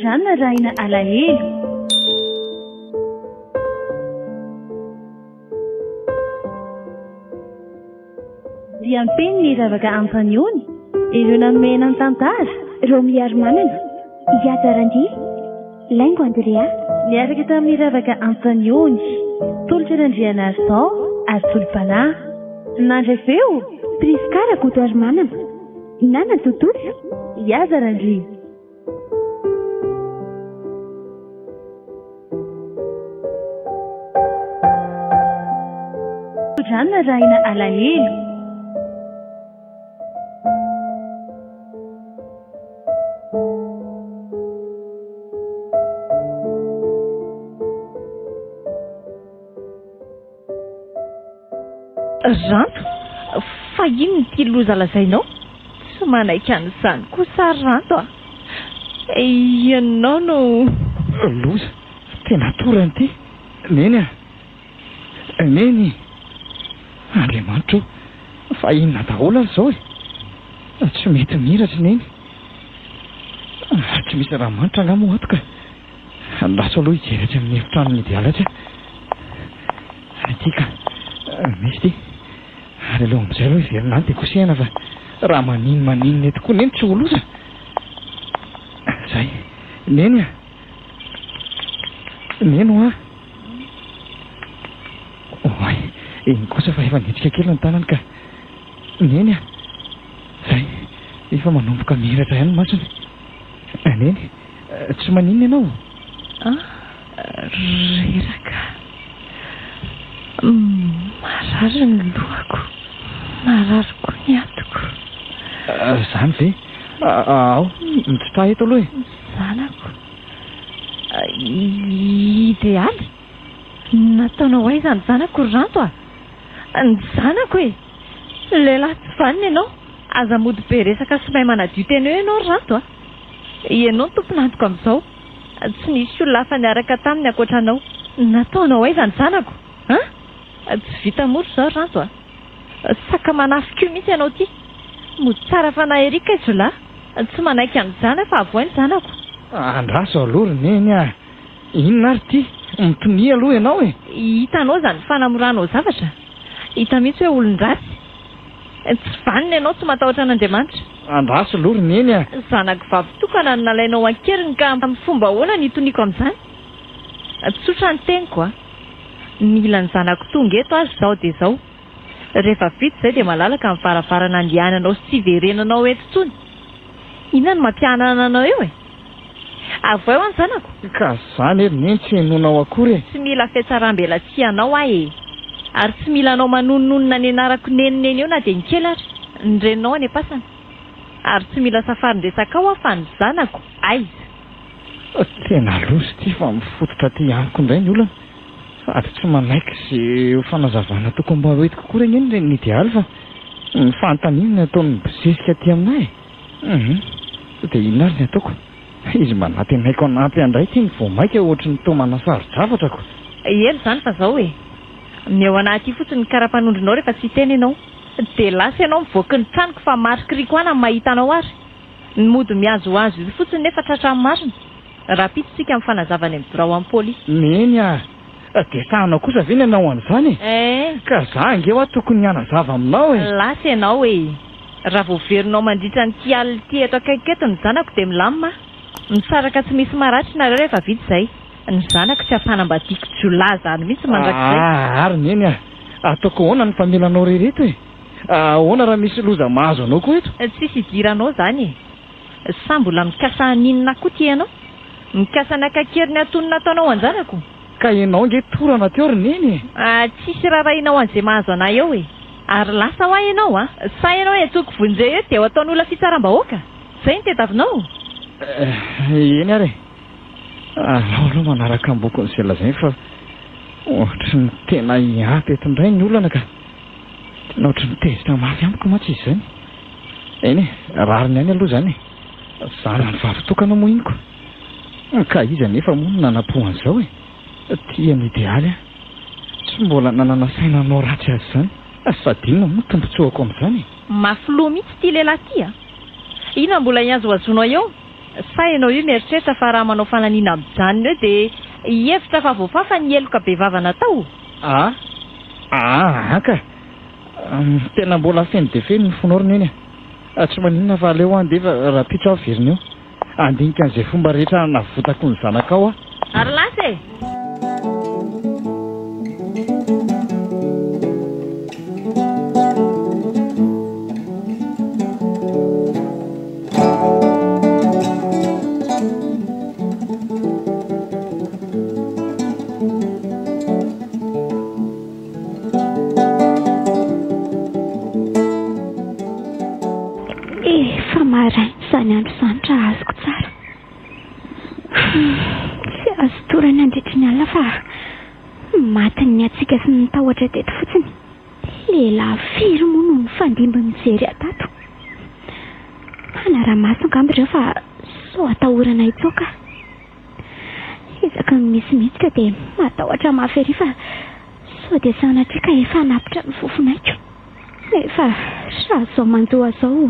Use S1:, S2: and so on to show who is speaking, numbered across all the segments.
S1: Janna Raina alahelo dia mipeny ny ravaka ampaniony ireo namena ny tantara
S2: ireo miaro manana iazarandry laingo Andrea
S1: niaraka tamin'ny ravaka ampaniony tolotra nandriana zao ary tolopanahy nandrefeo
S2: Priskara koto ary manana nana totoso
S1: iazarandry Janna Raina alahelo
S3: Ranto fa ino ny ty loza lazainao tsy manaiky an'izany kosa Ranto ianao no
S4: loza tena torany ty neny neny Andriamanitro fa inona daholo ary zao tsy mety miratry neny tsy misy raha manitra angamo ato ka lasa aloha hijeratra amin'ny efitrano ny dialatsy tika misy ty ary aloha amizay aloha iverinany dia kosehana fa raha maninona tokoa neny tsy ho loza zay neny neno oay iny kosa fa efa nitsika kely ny tanany ka neny zay efa manomboka miheratra ihany masony neny tsy maninona ianao
S3: reraka marary ny lohako marary koa ny atoko
S4: zany ve ao mitsotra eto aloha
S3: zanako idealy nataonao aiza ny zanako Ranto ny zanako lehilahy tsy vanina ianao aza mody be resaka sy mahay manadio tena eo ianao Ranto ianao ny tomponantoko amin'izao tsy nisy olona hafa niaraka taminy ankoatra anao nataonao aiza ny zanako tsy vita moro zao Ranto saka manafika io mihitsy ianao ty mody tsara fa naherika izolahy tsy manaiky an'izany fa avoay ny zanako
S4: andraso alory neny inona ary ty mitoni aloha ianao
S3: hitanao zany fanamoranao zavatra hita mihitsy hoe olon-dratsy tsy vanina ianao tsy matahotra an'Andriamanitra
S4: andraso alory neny
S3: zanako vavitokana no nalainao ankeriny ka amin'ny fomba ahoana ny itoniako amin'izany tsotra ny teniko mila ny zanako tonga eto azy zao dia zao rehefa vita izay dia malalaka amin'ny varavarana andehananao sy tsy verenanao eto tsony inona no mampianana anao eo avy ao any zanako
S4: ka zany ery neny tsy henonao akory
S3: tsy mila fiatsaram-bela tsy anao ary tsy mila anao manononona ny anarako nenoneny eo na dia ny kely ary ny renao any am-pasana ary tsy mila safarin-dresaka ao fa ny zanako aiza
S4: tena lozy ty fa mifototra ty amiko indray ny olona ary tsy manaiky sy fanazavana tokony mba hoetiko kory ny eny ny dialy fa ny fantanina ataony mibosesika ty aminay dia inona ary ny ataoko izy manaty anaiko anampy andray ty ny voamaika ohatra ny tomana sarodravatrako
S3: elo zany fa zao ny ao anaty fotsiny ny kara-panondronao rehefa tsy tena ianao dia lasa ianao mivoaky ny tranoko fa marikiriko ana ny mahita anao ary ny mody miazoazo io fotsiny nefa tratra marina raha pitsitsika amin'ny fanazavany amin'ny birao amin'ny polisy
S4: neny dia sahanao kosa ve ny anao an'izany ka za angeo tokony hianazava aminao
S3: lasa ianao raha voaverinao mandritra ny ty alina ty eto akaiketo ny zanako dia milamina misaraka tsy misy maratry nareo rehefa vita izay ny zanako tsy afanambadiako jolahy zany mihitsy mandrakizay
S4: ary neny ataoko ahoana ny famelanao rereto ahoana raha misy loza mahazo anao koa eto
S3: tsisy idiranao zany sa mbola mikasa ninona koa ty ianao mikasa ny akakeriny atonina ataonao an-janako
S4: ka ianao nge torana teo ry neny
S3: tsisy rarahinao an'izay mahazo anay eo ary lasa ho ahy ianao sa ianao etsoko vonjey eo dia ho ataon'olona fitsaram-bahoaka zay ny tetavinao
S4: eny ary alao aloha manaraka ambokony zay lazay fa ohatry ny tena hiampy eto indray ny olana ka tena ohatry ny tezitra mafy amiko matsy izy zany eny rariny any aloha zany zana ny vavitokana moa iniko ka izy nefa moa nanampohan'izao tia ny idealy tsy mbola nanana sainanao ratsy azy zany sady inona moa tombotsoako amin'izany
S3: mafiloha mihitsy ty lehilahy ty inona mbola hiazoazonao eo Sa ianao io mieritreritra fa raha manao fananiana amin'izany eo dia hevitra fa voafafa ny eloka be vavana tao.
S4: Ka tena mbola feno dia feno ny fonorina eny tsy maninona fa aleo andefa raha pitra aho verina eo andinika an'izay fomba rehetra navotako ny zanakao
S3: Ary lasa e.
S2: Izany andro santra azoko tsara. Tsy azo torana andritry ny alina fa maty ny atsika sy ny tahotra teto fotsiny. Lehilahy firy moa no ny fandimby mijery atato. Manara-maso ngamby ireo fa so atahorana itsoka. Izaka ny misimitsika dia matahotra mafy ery fa so dia sanatrika efa napitra ny fofonaiko. Nefa raha zao manjoa zao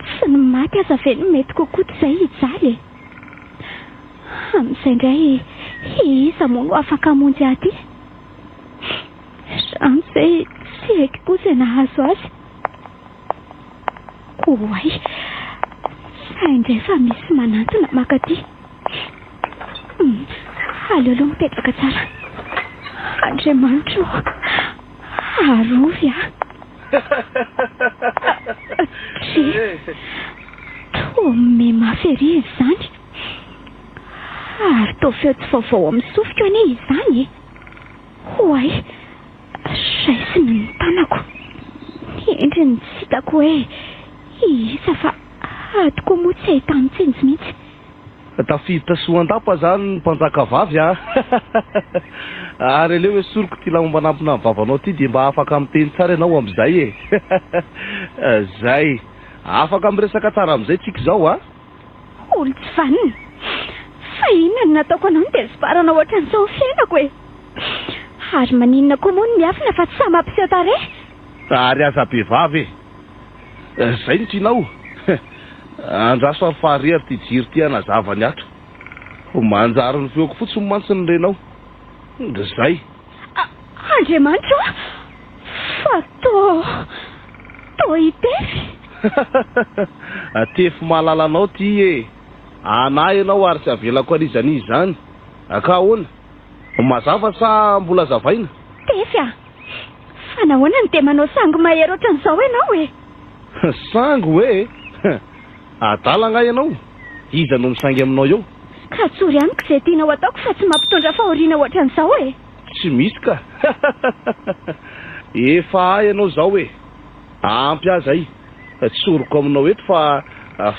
S2: sy ny maty aza ve no mety kokoa izay hijaly. Amin'izay indray iza moa no afaka hamonjy aty. Rano izay tsy haiko koa izay nahazo azy. Oay, sahy indray fa misy manantona makaty. Aleo aloha mipetraka tsara. Andriamanitro, arovy Toa mafy ery izany. Ary toa feo tsy vaovao amin'ny sofiko ane izany. Oay, raisiny ny tanako. Endriny tsy hitako hoe iza fa atoko moa tsy ahitany tsenjy mihitsy.
S5: Tafiditra soan-dapa zany ny mpanjaka vavy Ary aleo hoe soroko ty lamomba nampina ny vavanao ty dia mba afaka miteny tsara ianao amin'izay e. Zay afaka miresaka tsara amin'izay tsika zao
S2: Olo tsy vanina. Fa inona no nataoko anao no dia siparana ohatran'izao fiainako e. Ary maninona koa moa no miafina fa tsy samy mampiseho tarehy.
S5: Ary aza be vavy zay no tianao. Andraso ary fahariary ty jiry ty anazava ny ato. Manjary ny feoko fotsiny mantsiny renao. Zay.
S2: Andriamanitro, fa to itefy.
S5: Tefy mahalalanao ty e. Anahy ianao ary tsy avelako an'izany izany. Ka ahoana? Mazava sa mbola zavaina?
S2: Tefy fa nahoana no dia manao sango mahery ohatran'izao ianao e.
S5: Sango e? Adalanga ianao. Iza no misangy aminao eo?
S2: Ka tsory amiko izay tianao ataoko fa tsy mampitondra fahoriana ohatran'izao e.
S5: Tsy misy ka. Efa ay ianao zao e. Ampy aza ay. Tsoroko aminao eto fa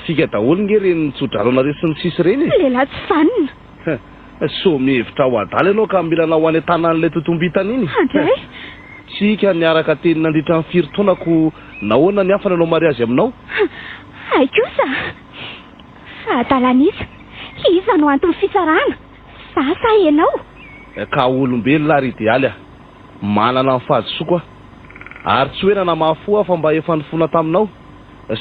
S5: fika daholo nge reny tsodrarona sy ny sisy reny e.
S2: Lehilahy tsy vanina.
S5: So mihevitra ho adala ianao ka mila nao any tanan'ilay totombitana iny.
S2: Andray?
S5: Tsika niaraka teny nandritra ny firy taonako nahoana ny afana anao mariazy aminao?
S2: Ay kosa. Fa adalan'iza. Iza no antony fisarana. Sa ianao.
S5: Ka olombelona ary idealy manana ny fahadisoa ary tsy hoe nanamafoa fa mba efa nifona taminao.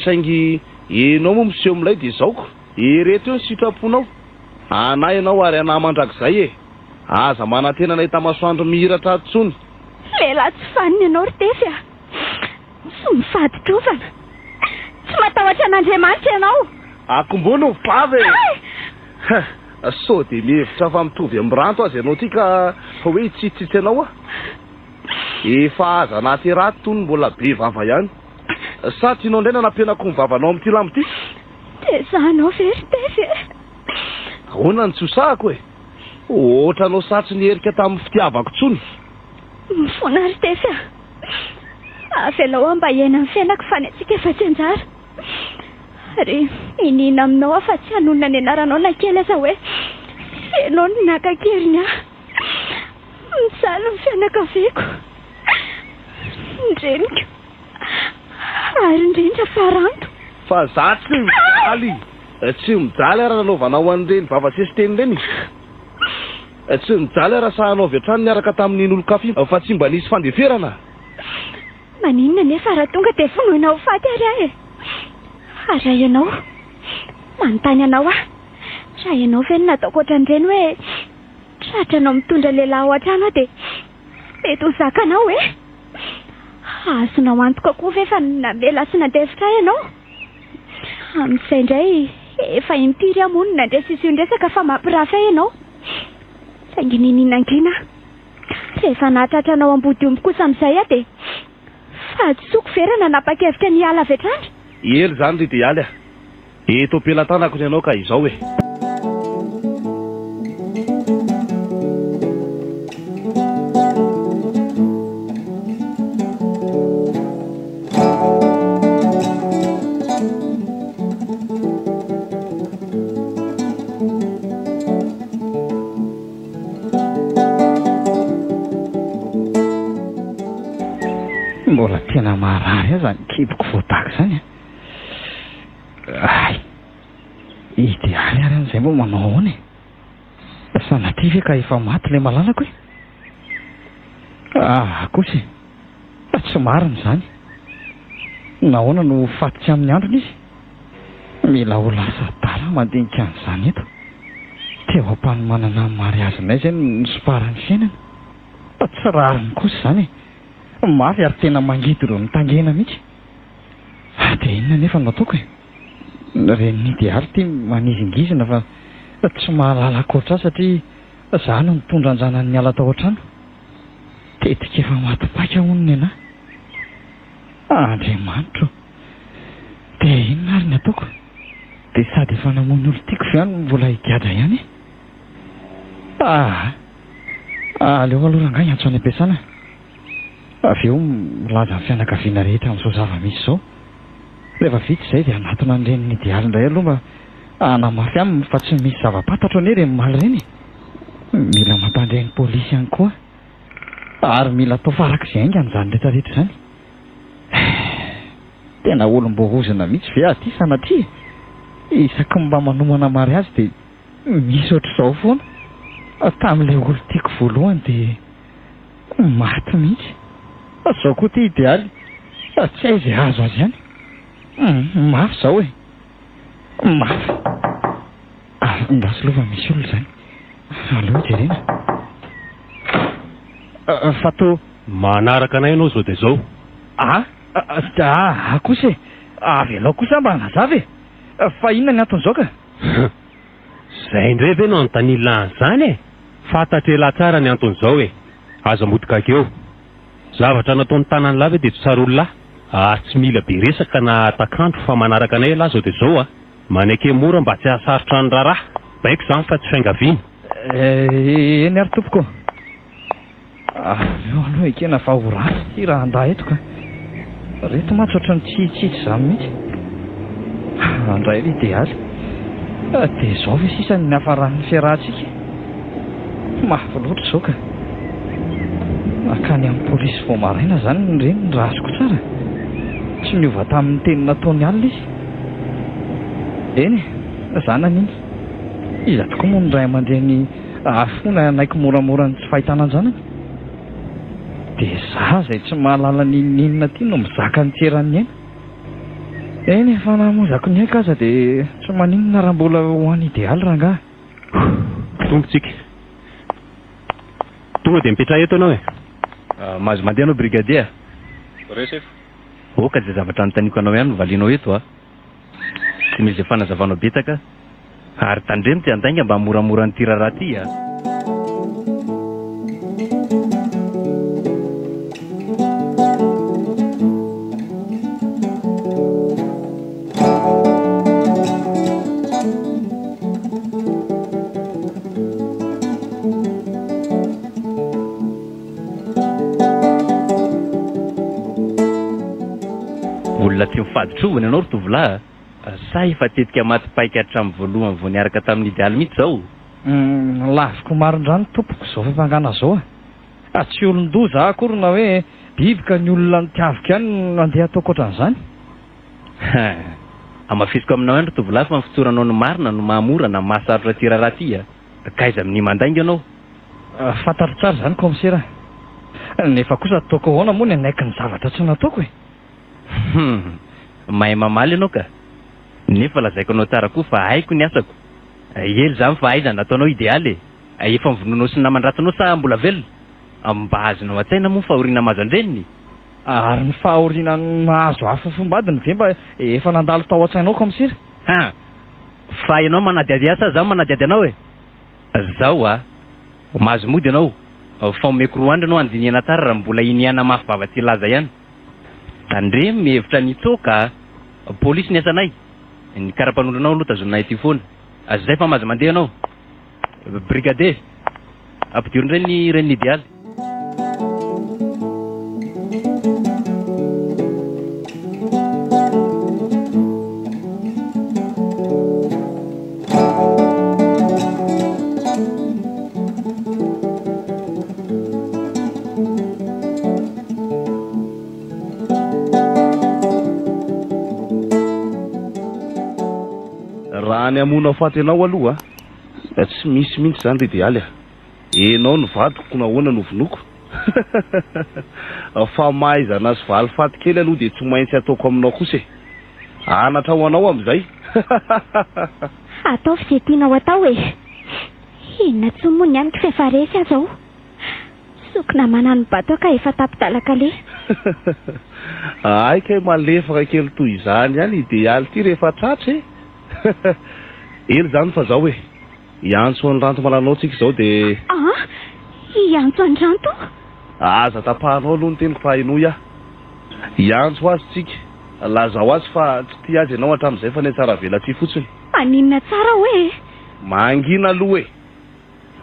S5: Saingy enao moa miseho amin'ilay dia zaoko ereto eo ny sitraponao. Anahy ianao ary anahy mandrakizay e. Aza manantena nahita masoandro mihiratra ato tsony.
S2: Lehilahy tsy faniny ianao ry Tefy tsy mifady trovana. Tsy matahotra an'Andriamanitra ianao.
S5: Akombono vavy so dia mihevitra fa mitovy amin'ny ranto azy ianao ty ka fa hoe hitsitsitsy ianao efa aza anaty raty tony mbola be vava ihany. Sa tianao indray nampianako ny vavanao amin'ity lamo ty?
S2: Dia zahanao very Tefy.
S5: Ahoana ny tsosahako e? Ohatranao satsy ny herika tamin'ny fitiavako tsony.
S2: Mifona ry Tefy avelao mba hiaina amin'ny fiainako fa ny antsika efa tsy anjara. Ary inina aminao afa tsy hanonona ny anaranao na kely aza hoe ianao no nakakeriny mijaly ny fianakaviako. Ndreniko ary indrindra faranto.
S5: Fa za tsy mijaly. Tsy mijaly raha nanaovanao an'ireny vava-sesiteny ireny. Tsy mijaly raha sahanao avy hatrany niaraka tamin'ny olo-kafi fa tsy mba nisy fandeferana.
S2: Maninona nefa raha tonga dia fonoina ho faty ary ahy. Ary ianao manontany anao raha ianao ve nataoko ohatran'ireny hoe tratranao mitondra lehilahy ao an-trano dia mety ho zakanao hoe azonao antoka koa ve fa namela sy nandefitra ianao amin'izay indray efa impiry amonina ndresy isyondresaka fa mampirafa ianao saingy nininangina rehefa nahatratranao ambody omby kosa amin'izay dia fahadisoko verana napakevitra ny ala avy hatrany
S5: ery zany ry dialy eto ampelantanako ny ianao ka izao hoe
S4: mbola tena marary aza ny kiboko voataka zany ay idealy ary an'izay mbo manao ahoana sanaty ve ka efa maty ilay malalako kosa tsy mariny zany nahoana no fatitsy amin'ny androny izy mila ho lasa dala mandinika an'izany eto teo ampanomanana amin'ny mariazinay zay ny soparany fiainana tsy rariny kosa zany mafy ary tena mangidy ireo nitangena mihitsy dia inona nefa nataoko reny idealy ty manizingizina fa tsy mahalala koatra satria za no mitondra anjanany miala tao an-trano tetika efa matipaika honony ana andriamanitro dia inona ary ny ataoko dia sady efa namony olo tiako ve any mbola higadra ihany aleo aloha rangah antso any am-piasana avy eo milaza ny fianakaviana rehetra amin'izao zava-misy izao rehefa vita izay dia anatona an'ireny idealy indray aloha mba anamafy aminy fa tsy misy zava-patatra anie reny maly ireny mila mampandreny polisy ihany koa ary mila atao farak'izay ainga n'izany rehetrarehetra izany tena olom-bohozina mihitsy ve aty sanatria isaky mba manomana mariazy dia misy ohatr'izao foana tamin'ilay olo tiako voalohany dia maty mihitsy zao koa ty idealy tsy hay izay azo azy ihany mafy izao hoe mafy ndasy lova misy olo zany aloha jerena fato
S6: manaraka anay ianao zao dia zao
S4: kosa avy alao kosa mba hanazava fa inona ny anton'izao ka
S6: zay indray ve no anontanilany zany fantatrela tsara ny anton'izao aza modikakeo zavatra nataony tanany lava dia tsy tsara ololahy ary tsy mila be resaka na takandro fa manaraka anay lahy zao dia zao manaiky mora mba tsy hahasarotra ny raharaha baiko zany fa tsy fiangaviana
S4: eny ary tompoko eo aloha ekena fa ho ratsy ty raha andà eto ka reto matsy oatra ny tsitsitsy zany mihitsy andray ry idealy dia zao ve sisany ny hafaran'ny fiarahantsika mafy loatra izao ka nakany amin'ny polisy vao maraina zany reny ny raha azoko tsara tsy miova tamin'ny teny nataony alina izy eny zanany iny iza tokoa moa ny ray aman-dreny afona naiko moramora ny tsy fahitanan-janany dia za zay tsy mahalala nininina ty no mizaka ny tseran'ny aina eny efa namozako ny aika aza dia tsy maninona raha mbola ho any idealy rangah
S6: tombotsika tonga dia mipetraha eto ianao
S7: mahazo mandeha anao brigadier oka zay zavatra notaniako anao ihany novalianao eto tsy misy zay fanazavanao betaka ary tandremo ty andainga mba moramora ny tiraraha ty olona tsy mifaditrovana ianao ry tovolahy sa efa tetika maty-paika hatramin'ny voalohany vao niaraka tamin'ny idealy mihitsy zao
S4: laviko marindrano tompoko zao fifangana zao tsy olon-doha za akory na hoe bibika ny olona nitiaviko ihany nandeha ataoko ohatran'izany
S7: amafisiko aminao ihany ry tovolahy fa mifitsoranao ny marina no mahamora na mahasarotra tiraraha ty kaiza amin'ny mandainga ianao
S4: fantaro tsara zany komisera nefa kosa ataoko ahoana moa ny anaiky ny zavatra tsy nataoko
S7: mahay mamaly ianao ka nefa lazaiko anao tsara koa fa haiko ny asako. Ely zany fa aiza nataonao idealy efa mivononao sy namandratsanao sa mbola velona mba azonao an-tsaina moa fahoriana mazandreniny.
S4: Ary ny fahoriana nahazo hafa fombadiny ve mba efa nandalo tao an-tsainao komisira?
S7: Fa ianao manadiady asa zaho manadiady anao zaho mahazo mody ianao fa omeko 2 andro anao andiniana tsara raha mbola iniana mafy vava tsy laza ihany. Tandre mihevitra nitsoka polisy ny asanay ny karapanondronao aloha tazonay ty foana zay fa mahazo mandeha anao brigadier ampidirony reny idéaly.
S5: Raha ny amona faty anao aloha tsy misy mihitsy zany idéaly enao ny vadiko nahoana novonoko. Fa mahaizana azy valy faty kely aloha dia tsy maintsy ataoko aminao kosa anatra ho anao amin'izay.
S2: Ataovy izay tianao atao inona tsy moa ny amiko fa resy aza ao sokina manano bato ka efa tapidalaka le.
S5: Ay kay malefaka kely toy izany ihany idéaly ty rehefa tratra ely zany fa zao iantso ny ranto malanao tsika zao dia
S2: iantso any ranto?
S5: Aza tapahanao aloha ny teniko fa hainao iantso azy tsika lazao azy fa tsy tia azy ianao hatramin'izay fa ny tsara vela ty fotsiny.
S2: Maninona tsara
S5: mangina aloha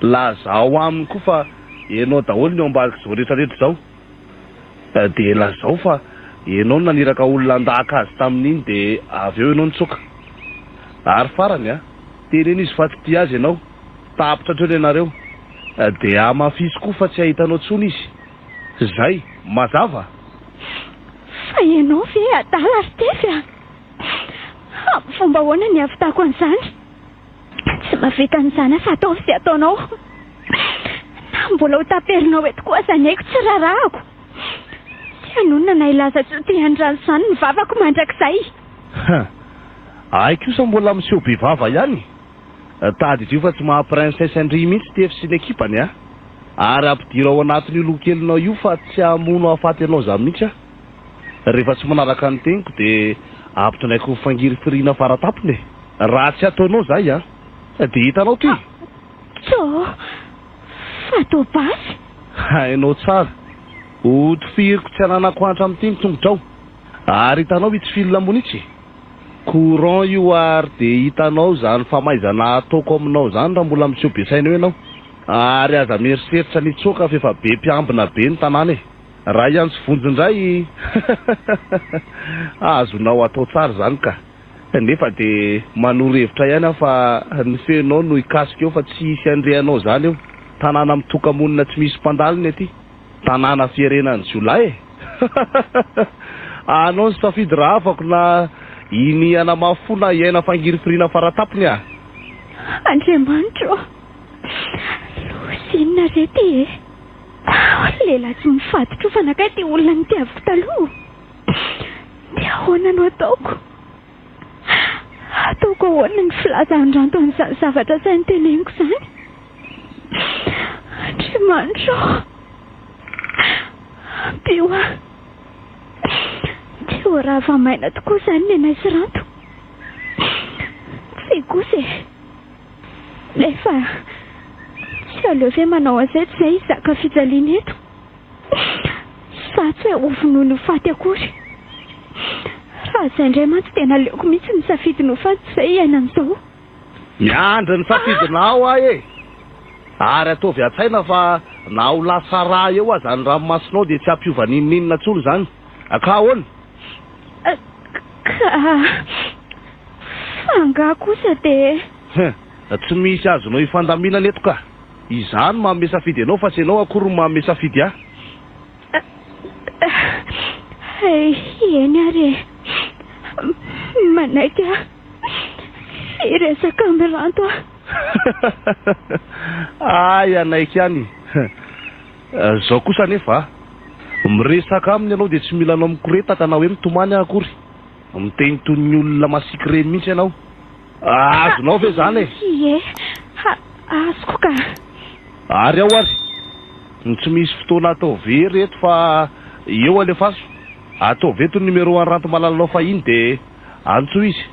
S5: lazao aminy koa fa ianao daholo ny ao ambadika zao rehetrarehetra zao dia lazao fa ianao naniraka olona andaka azy tamin'iny dia avy eo ianao nitsoka. Ary farany teneny izy fa tsy tia azy ianao tapitra treo ianareo dia amafisy koa fa tsy ahitanao tsony izy zay mazava.
S2: Fa ianao ve adala ary tefy fomba hoana ny avitako an'izany tsy mavita an'izany fa ataovy izay ataonao na mbola ho taperinao eto koa zany haiko tsy rarahako tsy anonona na ilaza tsy ho te-handrano izany ny vavako mandrakizay.
S5: Ay kosa mbola miseho be vava ihany tady izy io fa tsy maha-princesse Henri mihitsy tefy sy ny ekipany ary ampidira ao anatin'io lokelinao io fa tsy hamono hafaty anao za mihitsy rehefa tsy manaraka ny teniko dia ampitranaiko ho fangiry firiana faratapony raha tsy ataonao zay dia hitanao ty
S2: fa to basy
S5: hainao tsara hotifiriko tsy ananako antra amin'ny teny tongotra ao ary hitanao itsy filambony itsy courant io ary dia hitanao zany famaizana ataoko aminao zany raha mbola miseho be saina eo ianao ary aza mieriseritra nitsoka fa efa be mpiambina be ny tanàna raha iantsy vonjindray azonao atao tsara zany ka nefa dia manoro-hevitra ihany fa ny fenao no hikasika eo fa tsy hisy andrehanao zany eo tanàna mitokamonina tsy misy mpandaliny aty tanàna fierenany Jolay anao ny safidy raha afako na iniana mafona iaina fangirifirina faratapony
S2: Andriamanitro losinina rety lehilahy tsy mifatotra fa nakay ty olona nitiaviko taloha dia ahoana no ataoko ahoana ny filazan-dranto an'izany zavatra izay noteneniko izany. Andriamanitro ampio tsy raha fa maina tokoa izany ny anay sy ranto tsy kosa nefa tsy aleo ve manao an'izay tsy izay zaka fijaliana eto sa tsy hoe hovonoa ny faty akory raha izay indray mantsy tena aleoko mihitsy misafidy no faty izay iainan'izao
S5: miandry ny safidinao ahy ary ataovy an-tsaina fa na ho lasa raha eo aza ny ranomasinao dia tsy ampiovan'inon'inona tsolo zany ka ahoana
S2: ka fanga kosa dia
S5: tsy misy azonao hifandaminana eto ka izany maome safidy ianao fa tsy ianao akory ny maome safidy
S2: eny ary manaiky iresaka amin'ny ranto
S5: ay anaiky ihany zao kosa nefa miresaka aminy ianao dia tsy mila anao mikoretaka na hoe mitomany akory miteny toy ny olona masiky reny mihitsy ianao. Azonao ve zany e?
S2: Ie, azoko ka.
S5: Ary ao ary, ny tsy misy fotoana atao ve reto fa eo alefaso. Atao ve to numéro aranto malalanao fahiny dia antso izy.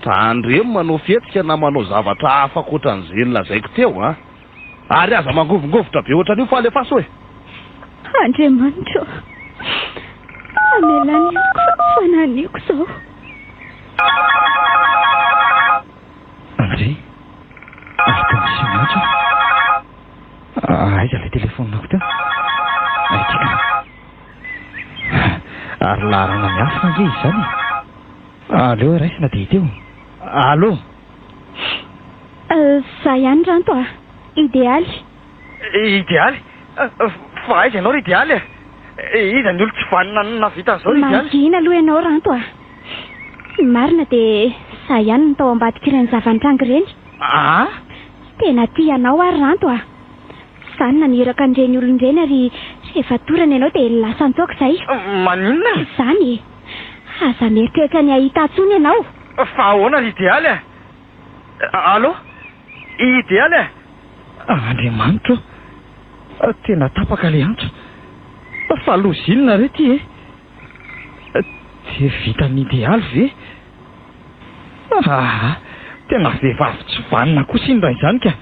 S5: Tandremo manao fietika na manao zavatra hafa akoatran'izay lazaiko teo a. Ary aza mangovongovotra be ohatran'io fa alefaso e.
S2: Andriamanitra, amelany fananiko zao.
S4: André, afaka misy mihitsy. Aiza ilay telefoninako teo? Aitsika. Ary larana miafina nge izy zany. Allo, raisina dia teo. Allo.
S2: Za ihany ranto a. Idéaly.
S4: Idéaly? Fa aiza ianao ry Idéaly? Iza ny olo tsy vanina navita an'izao ry Idéaly?
S2: Magina aloha ianao ranto a. Marina dia za ihany no tao ambadika ireny zavan-trangy ireny. Tena tianao ary ranto a. Zany naniraka an'ireny olon'ireny ary rehefa torana ianao dia lasa antoaka izay.
S4: Maninona?
S2: Izany. Aza mieritreritra ny ahita antsony ianao.
S4: Fa ahoana ry Idéaly? Allo? Idéaly? Andriamanitra, tena tapaka ilay antso. Fa lozinina re ty e. Dia vitan'ny Idéaly ve? Tena vehivavy tsy vanina kosa indray izany ka.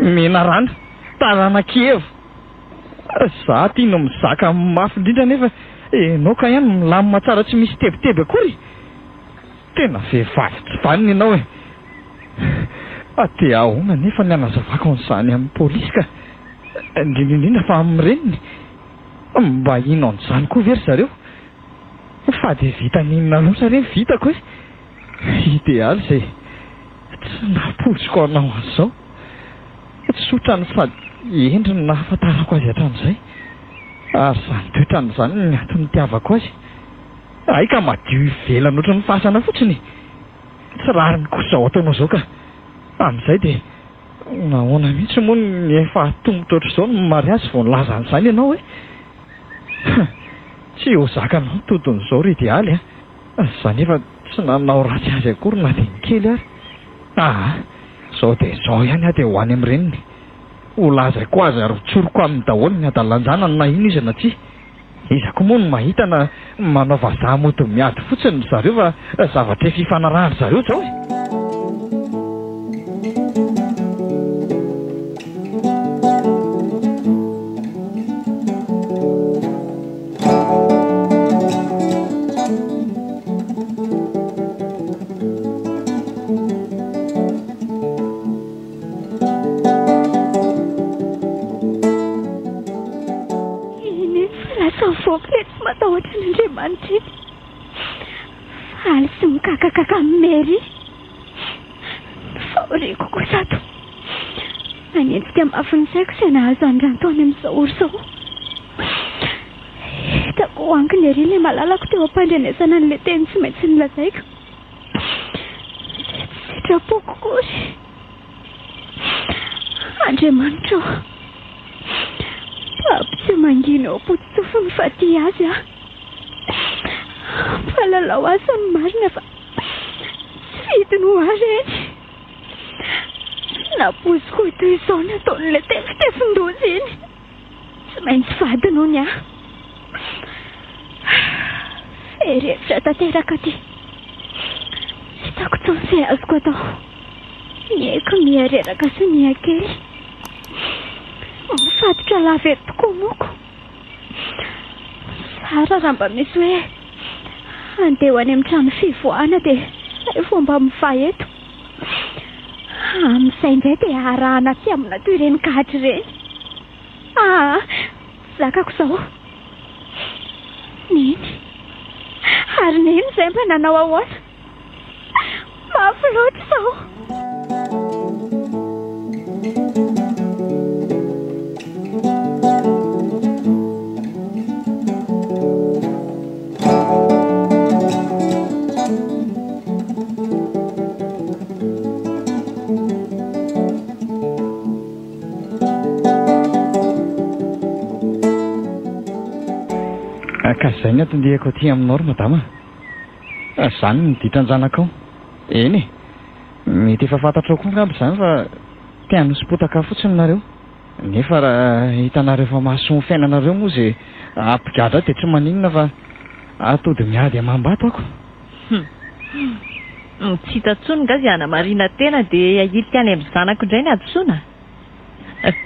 S4: Mena rana, tarana Kiev. Za tia no mizaka mafy indrindra nefa enao ka ihany milamina tsara tsy misy tebiteby akory. Tena vehivavy tsy vanina ianao e. Dia ahoana nefa ny anazavako an'izany amin'ny polisy ka. Indrindrindrindra fa amin'ny reniny. Mba ino an'izany koa very zareo. Fa dia vita ninona loatra ireny vitako e. Idéaly izay tsy napoziko anao an'izao. Tsotrany sady endriny nahafantarako azy hatramin'izay. Ary izany toetrany izany ny antony tiavako azy. Ay ka madio ivelany ohatry ny fasana fotsiny. Tsy rariny kosa izao ataonao izao ka. Amin'izay dia nahoana mihitsy moa ny efa tombotra ohatr'izao no mariazy vao nilaza an'izany ianao e. Tsy ho zakanao todin'izao ry Idéaly a. Izany efa tsy nanao ratsy azy akory na dia ny kely ary. Izao dia izao ihany dia ho any amin'ny reniny. Ho lazaiko azy ary tsoroko amin'ny daholo ny adalanjanany na ino izy na tsy. Izako moa no mahita na manao vazaha mody miady fotsiny zareo fa zavatra efa hifanarahany zareo zao e.
S2: Faly sy mikakakaka Mary. Faoriko kosa to. Nanenjika mafy ny saiko izay nahazo andranto any amin'izao oro izao. Hitako hoankiny ery ilay malalako teo am-pandrenesana an'ilay teny tsy maintsy nilazaiko. Tsy sitrapoko kory. Andriamanitra, pampy tsy mangina eo potsotsofo ny faty azy a. Falalao asany marina fa tsy vidiny ho azy eny. Napoziko toy izao nataon'ilay tefitefin-doza eny. Tsy maintsy vadiny hony a. Fery-hevitra tanteraka ty. Hitako tsony izay azoko atao. Mihaiko mihareraka sy mihakely. Mifatotra lava eto tokoa moko. Sara raha mba misy hoe andeha ho any amin'ny trano fivoahana dia ay fomba mifahy eto. Amin'izay indray dia arahana tsy amina toy ireny kahatra ireny. Zakako izao. Neny. Ary neny izay mba nanao ahoana. Mafy loatra izao.
S4: Ka izay ny atondehako aty aminao ry madama. Izany ny ditan-janakao. Eny e, mety efa fantatrao koa ngamba izany fa tia nosipotaka fotsiny nareo. Nefa raha hitanareo fa mahasoa ny fiainanareo moa izay ampigadra dia tsy maninona fa atody miady amam-bato ako.
S3: Tsy hita tsony gazy Ana Marina tena dia ahilika any amin'ny zanako indray ny adosoana.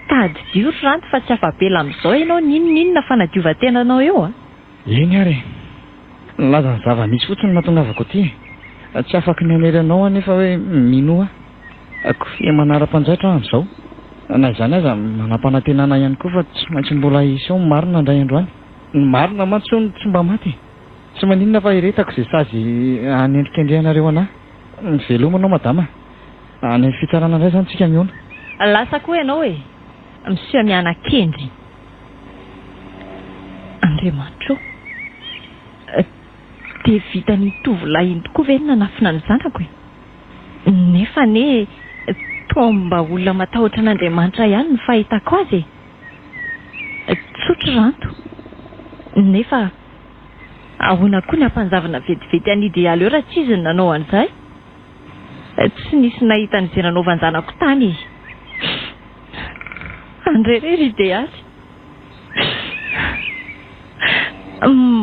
S3: Tady dio ranto fa tsy afabela amin'izao ianao ninonina fa nadiova-tenanao eo a.
S4: Eny ary, nilaza ny zava-misy fotsiny mahatonavako ty. Tsy afaka ny aneranao anefa hoe minoa. Kofia manara-panjaitra amin'izao. Na izany aza manam-panantenana ihany koa fa tsy maintsy mbola hisy eo marina indray androany. Ny marina mantsy tsy mba maty. Tsy maninona fa iretako izay sazy hanendrika indrianareo anahy. Mivelomanao madama. Any fitsarana indray izany tsika miona.
S3: Lasa koa ianao e, miseho miana-kendry. Andriamanitro, dia vitany tovolahy iny tokoa ve ny nanafina ny zanako e? Nefa ne toa mba olona matahotra an'Andriamanitra ihany ny fahitako azy e. Tsotro ranto. Nefa ahoana koa ny ampanjavana vetivety any idealy eo raha tsy izy ny nanao an'izay? Tsy nisy nahita an'izay nanaovan'ny zanako tany. Andrerery idealy.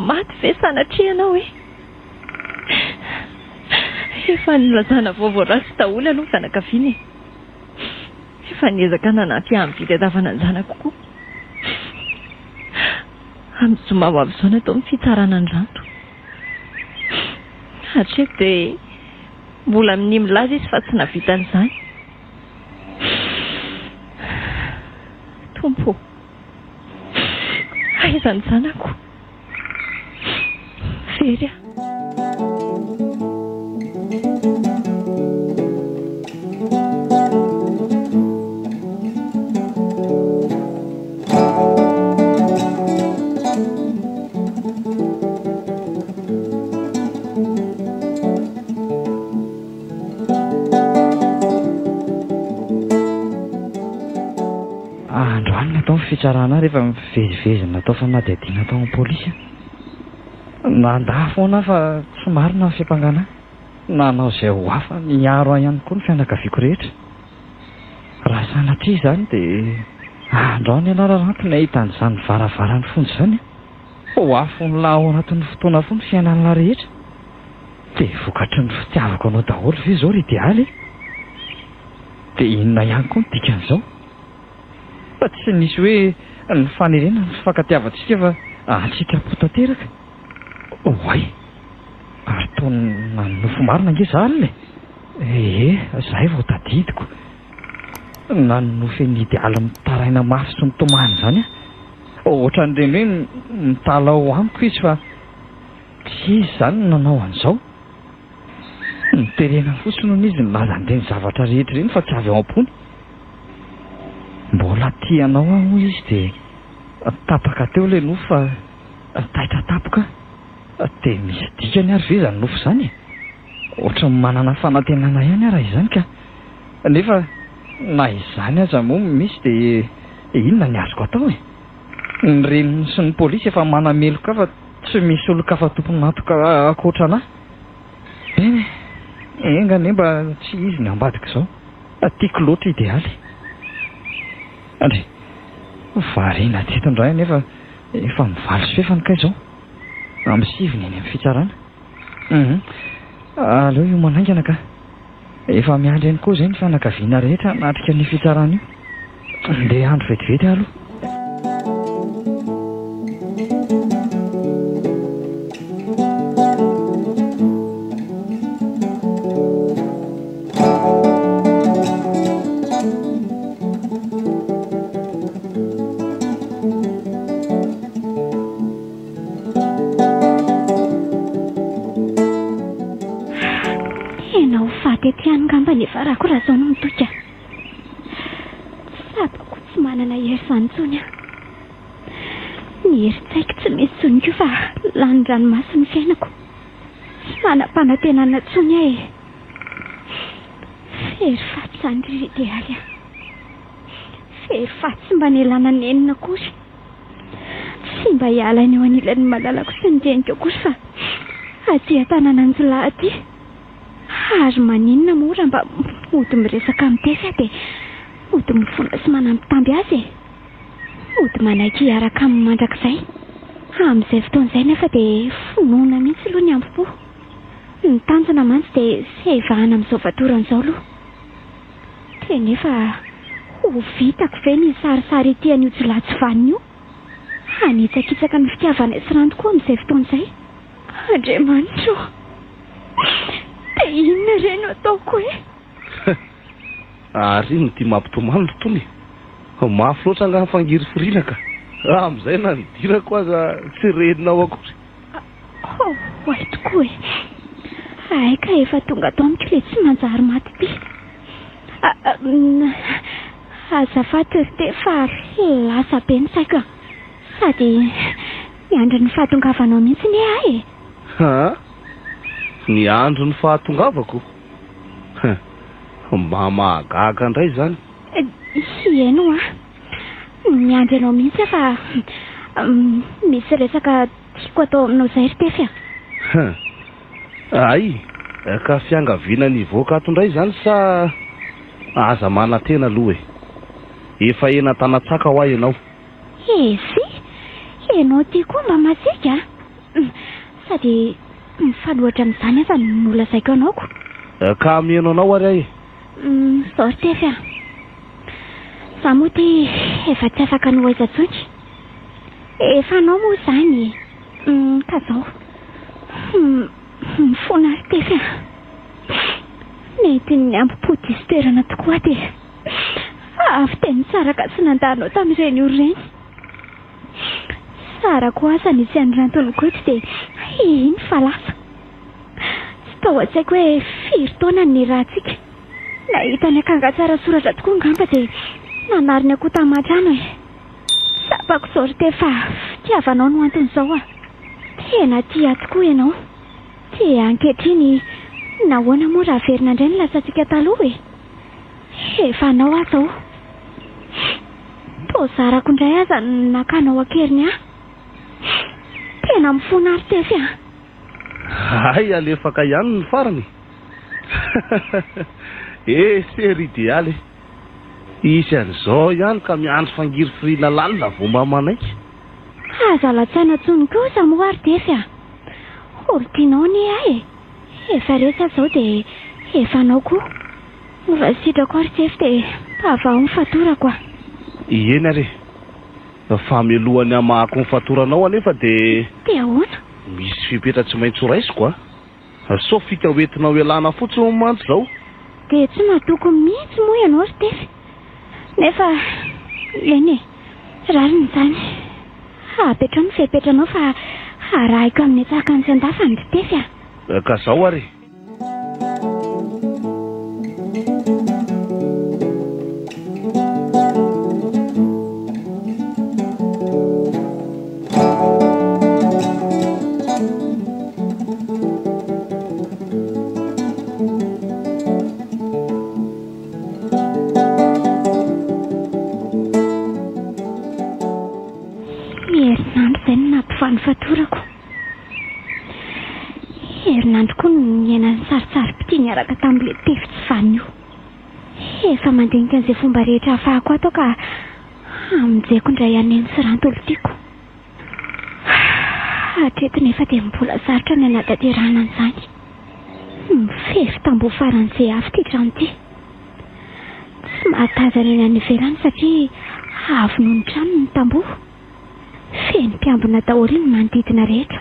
S3: Maty ve sanatria ianao e? Efa nilazana vaovao ratsy daholo aloha zanakaviny e. Efa niezaka nanampy amin'ny fitadiavana ny zanako koa. Amin'izoma ho avy izao natao ny fitsarana ny ranto. Hatreto dia mbola amin'ny milaza izy fa tsy navita an'izany. Tompo, aiza ny zanako? Very aho.
S4: Androany natao ny fitsarana rehefa mivezivezy natao fanadihadiana atao amin'ny polisy. Nandà foana fa tsy marina ny fiampangana. Nanao izay ho hafa miaro ihany koa ny fianakaviako rehetra. Raha sanatria izany dia androany ianao ranto nahita an'izany varavarany fonja izany. Ho afo ny lahy ao anatin'ny fotoana foana ny fiainana rehetra. Dia vokatry ny fitiavako anao daholo ve izao ry idealy? Dia inona ihany koa ny dikan'izao? Fa tsy nisy hoe ny fanerena ny fifankatiavantsika fa antsitrapo tanteraka. Oay, ary toa nanofo marina nge za alina e. Zahay vao tadidiko. Nanofo ny idealy mitaraina mafy sy mitomany izany a. Ohatra n'ireny hoe mitalao amiko izy fa tsy izy izany nanao an'izao. Niterena fotsiny noho izy nilaza an'ireny zavatra rehetra ireny fa tsy avy ao am-pony. Mbola tianao aho izy dia tapaka teo ilay nofo fa taitra tapoka. Dia misy dikany ary ve izany nofo izany? Ohatra manana fanantenana ihany raha izany ka. Nefa na izany aza moa misy dia inona ny azoko atao e? Ny reniny sy ny polisy efa manameloka fa tsy misy olo-kafa tompony natoka akoatra anahy. Engany mba tsy izy ny ambadika izao. Tiako loatra idealy. Andre, variana teto indray nefa efa mivaly sy fefany ka izao. Amin'ny siviny eny amin'ny fitsarana. Aleo io manaingana ka. Efa miandry ihany koa izay ny fianakaviana rehetra natrika ny fitsarana io. Andeha andro vetivety aloha.
S2: Farako raha izao no mitoka. Sabako tsy manana hery izany tsony aho. Ny herin-tsaiko tsy misy tsony koa fa lany ranomasy ny fiainako. Tsy manam-panantenana tsony aho e. Fery faty izany ry idealy aho. Fery faty tsy mba nialana nenina kory. Tsy mba hiala ny eo anilan'ny malalako sy ny reniko kory fa aty tanàna Anjola aty. Ary maninona mora mba mody miresaka amin'ny Tefy dia mody mifona sy manampitamby azy e. Mody manaiky hiaraka amin'ny mandrakizay. Amin'izay fotoan'izay nefa dia finoana mihitsy aloha ny ampo. Ny tanjona mantsy dia sehivahana amin'izao vatoran'izao aloha. Dia nefa ho vitako ve ny sarisary ity an'io Jilatsivanina io? Hanitsakitsaka ny fitiavana sy rano koa amin'izay fotoan'izay. Andriamanitra, dia inona ireny ataoko e?
S5: Ary iny ty mampitomany tony. Mafy loatra nga fangiry firina ka. Amin'izay na nidirako aza tsy reninao akory.
S2: Hoay tokoa e. Aika efa tonga ato amiko ilay tsy manjary maty ty. Azafady fa lasa be ny saika. Sady niandro ny fahatongavanao mihitsy ny ahy e.
S5: Ha? Niandro ny fahatongavako? Mba mahagaga indray zany.
S2: Ieno a. Niandro anao mihitsy fa misy resaka tiako atao aminao izay ry Tefy a.
S5: Ay, ka fiangaviana nivoaka ato indray zany sa aza manantena aloha e. Efa ena tanatsaka ho ahy ianao.
S2: Esy, ianao ty koa mba masika. Sady mifanohatra amin'izany aza nolazaiko anaoko.
S5: Ka mihaino anao ary ahy.
S2: Zao ry Tefy a. Za moa ty efa tsy afaka nohaiza-tsonky. Efa anao moa izany. Ka zao mifona ry Tefy a. Mety ny ampim-podisterana tokoa dia avy teny tsara ka tsy nandanao tamin'ireny oreny. Tsara koa aza nisy an'irantony koty dia iny fa lasa. Tsy tao an-tsaiko hoe firy taona ny rahantsika. Nahita ny akanga tsara soratra tokoa ngamba dia nanary ny akoho tamatrano e. Sapako izao ry Tefy fa fitiavanao no anton'izao a. Tena tia tokoa ianao. Dia ankehitriny nahoana moa raha verina indray ny lasantsika taloha e. Efa anao aho zao. Toa zarako indray aza nakanao akeriny aho. Tena mifona ry Tefy a.
S5: Ay, alefaka ihany ny farany. Sery idéaly. Isy an'izao ihany ka miandro fangiry firina lalina vao mba manaiky.
S2: Aza latsaina tsony kosa moa ry Tefy a. Olontianao ny ahy e. Efa rehetra zao dia efa anao koa. Raha sitrako ry Tefy dia tavao ny fatorako a.
S5: Iena re. Famelohany amahako ny fatoranao anefa dia
S2: ahoana?
S5: misy fipetra tsy maintsy ho raisiko a. So fika hoentinao ialana fotsiny mantsy zao.
S2: Dia tsy mahadoko mihitsy moa ianao ry Tefy. Nefa eny e, rariny izany. Apetra ny fihepetranao fa arahiko amin'ny atsaka ny sandafany ry Tefy a.
S5: Ka zao ary.
S2: Herinandro izay no nampifaly fatorako. Herinandro koa niaina ny saritsary-pity niaraka tamin'ilay Tefy tsy vanina io. Efa mandinika an'izay fomba rehetra ahafahako ato ka amin'izayko indray aneny sy rantolo tiako. Hatreto nefa dia mbola sarotra ny anatanterahana an'izany. Mifefy tamboho faran'izay avy ity trano ity. Tsy mahatazana eny any ivelany satria avy noho ny trano ny tamboho. Feno mpiambina daholo ny manodidina rehetra.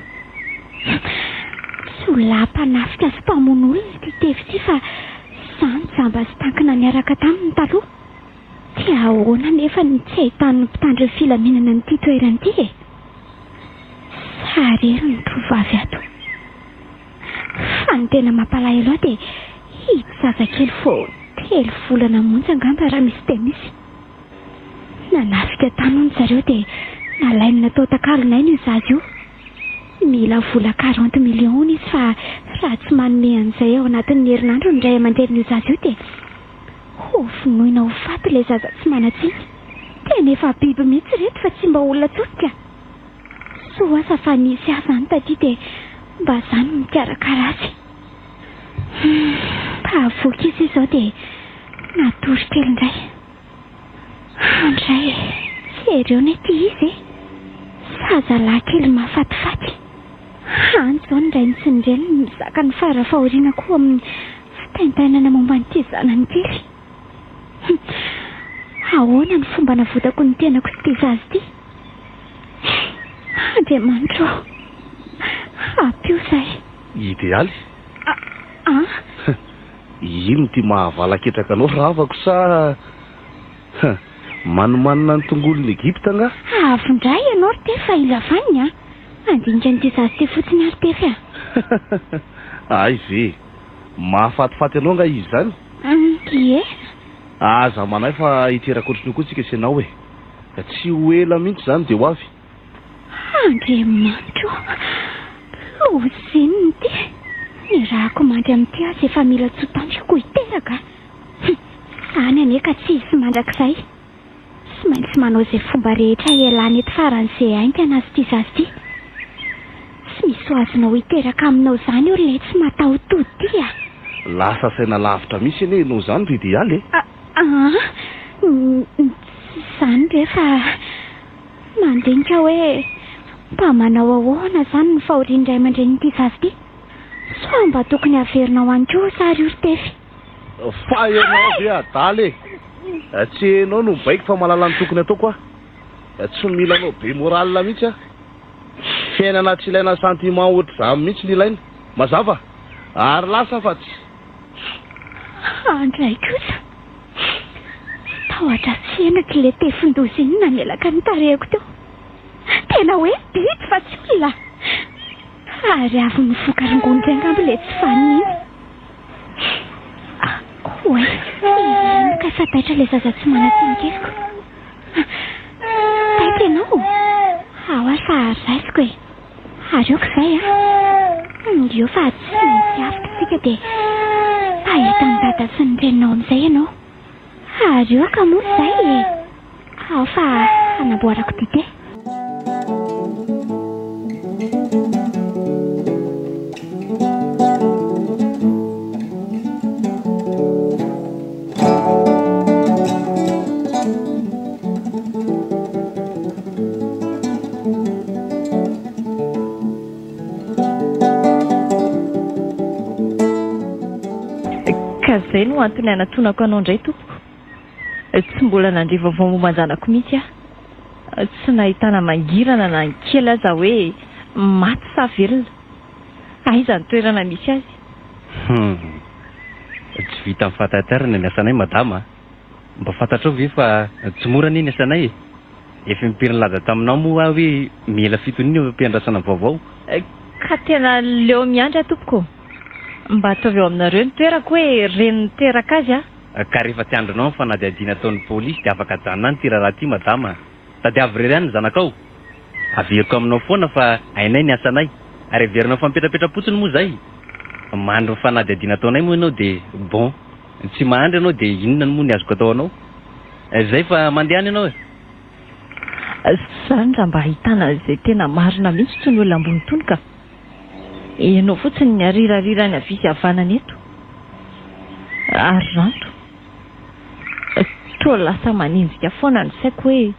S2: Tsy ho lampanafika sy mpamono olona ity Tefy ity fa izany jamba sy tankina niaraka taminy taloha. Dia ahoana nefa ny tsy ahitany ny mpitandro ny filaminana n'ity toerana ity e. Sarery ny tovavy ato. Fa ny tena mampalahelo ahy dia hity zazakely vao 3 volana monja angamba raha misy tenisy. Nanafika tany hono zareo dia nalainy natao takalonay io zazy io. Mila vola 40 millions izy fa raha tsy manome an'izay ao anatin'ny herinandro ny ray aman-drenin'io zazy io dia ho vonoina ho faty ilay zaza tsy manatsiny. Tena efa biby mihitsy reto fa tsy mba olona tsotrika. Soa asa fa nisy aza ny taty dia mba zany mikarakara azy. Pahavoky izy izao dia natory kely indray. Andray sereo ny ty izy sazalahy kely mahafatifaty. Any zao ndray ny sindreny mizaka ny fara fahoriana koa amin'ny fitaintainana momba nyity zanany kely. Ahoana ny fomba navotako ny tenako sy ty zazy ty? Andriamanitro, apio zay.
S5: Idealy? Ino ty mahavalaketraka anao ravako sa manomanina ny tongolon'ny Egypta nga?
S2: Avondray ianao ry te fa ilavaniny a. Andinika ny ty zazy ty fotsiny ary tefy a.
S5: Ay ve, mahafatifaty anao nga izy zany?
S2: Ie.
S5: Aza manay fa hiteraka otriny koa tsika senao hoe. Tsy ho ela mihitsy zany dia ho avy.
S2: Andriamanitro, ozininy ty. Ny raha komandry amin'ity azy efa mila tsotantriko hiteraka. Zany ane ka tsy izy mandrakizay. Tsy maintsy manao izay fomba rehetra ialany eto faran'izay ainty anazy ty zazy ty. Tsy misy ho azonao hiteraka aminao zany olona tsy mataotody ty a.
S5: Lasa saina lavitra misy ane ianao zany ry idealy e.
S2: Zany rehefa mandinika hoe mba manao ahoana zany ny fahoriany ray aman-dren'ity zazy ty. Sao mba tokony averinao any koa sary io ry tefy.
S5: Fa ianao ve adaly e. Tsy hainao no baiko fa malala ny tokony ataoko a. Tsy mila anao be moralina mihitsy a. Fiainana tsy ilaina sentiment ohatry zany mihitsy ny ilaina. Mazava? Ary lasa fa tsy.
S2: Andray kosa. Tahotra tsy enako le tefin-dozy iny namelaka ny tarehako teo. Tena hoe biby fa tsy olona. Ary avy mivoaka rongony zay ngambo le tsy faniny iny. Oe, ka fataitra le zaza tsy manatinikesiko. Taita ianao? Ao ary fa raisiko e. Areoko zay a. Io fa tsy maintsy afaka sika dia ahita ny dada sy ny renao amin'izay ianao. Areoka moa zay e. Ao fa hanamboarako dite.
S3: Zay no antony anatonako anao indray tompoko. Tsy mbola nandre vaovao momban-janako mihitsy aho. Tsy nahitana mangirana na kely aza hoe maty sa velona. Aiza ny toerana misy azy?
S7: Tsy vita amin'ny fatatarana ny asanay madama. Mba fantatrao ve fa tsy mora ny asanay e. Efa mipirina laza taminao moa hoe mila fitoniny eo ampiandrasana vaovao.
S3: Ka tena leo miandry tompoko. Mba ataovy eo aminareo ny toerako hoe reny teraka azy a.
S7: Ka rehefa tsy andronao ny fanadihadiana ataon'ny polisy dia afaka janona ny ty raha ty madama. Tadiavy rery ihany ny zanakao. Averiko aminao foana fa hainay ny asanay. Ary averinao fampetrapetra-potsiny moa zay. Mandro ny fanadihadiana ataonay moa ianao dia bon. Tsy mahandry ianao dia inona moa ny azoko atao anao. Zay fa mandehany ianao e.
S3: Zany raha mba ahitana izay tena marina mihitsy tsy ny olona ambony tony ka. Ianao fotsiny ny arirarirany avisy havanana eto. Ary ranto. Toa lasa maninjika foana ny saiko hoe